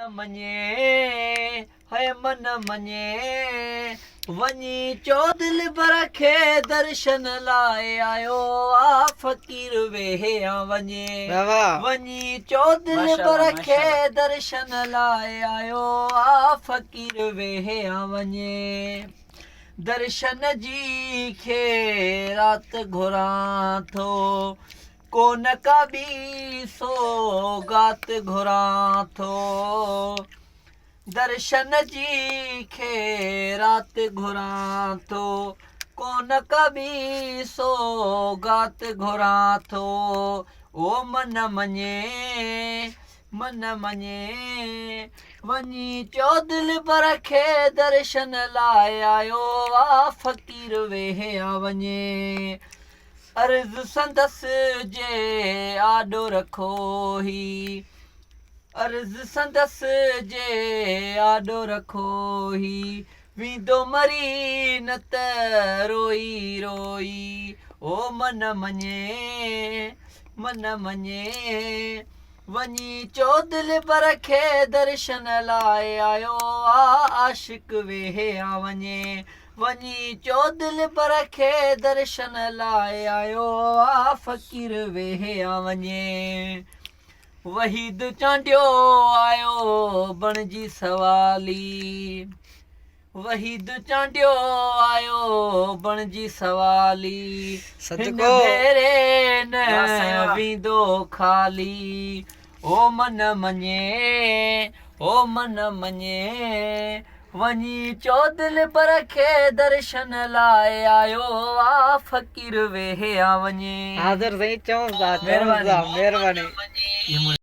मञे है मन मञे वञी चौदिल बरखे दर्शन लाए आयो आ फकीर वेहे वञे वञी चौदिल बरखे दर्शन लाए आयो आ फकीर वेहे वञे दर्शन जी खे रात घुरां थो कोन का बि सौगात घुरां थो दर्शन जी खे रात घुरां थो कोन का बि सौगात घुरां थो ओ मन मञे वञी चौदिल बरखे दर्शन लाए आयो आ फकीर वेहे वञे अर्ज़ संदसि जे आॾो रखो ही अर्ज़ संदसि जे आॾो रखो ही वींदो मरी न त रोई रोई ओ मन मञे वञी चौदिल बरखे दर्शन लाए आयो आ आशिक वेहे वञे वञी चौदिल बरखे दर्शन लाए आयो आ फकीर वेहे वञे वहीद चांडियो आयो बणजी सवाली वहीद चांडियो आयो बणजी सवाली हिन भेरे न वींदो खाली ओ मन मञे वञी चौदिल बरखे दर्शन लाए आयो आ फकीर वेहे वञे हाज़िर सही चऊं था महिरबानी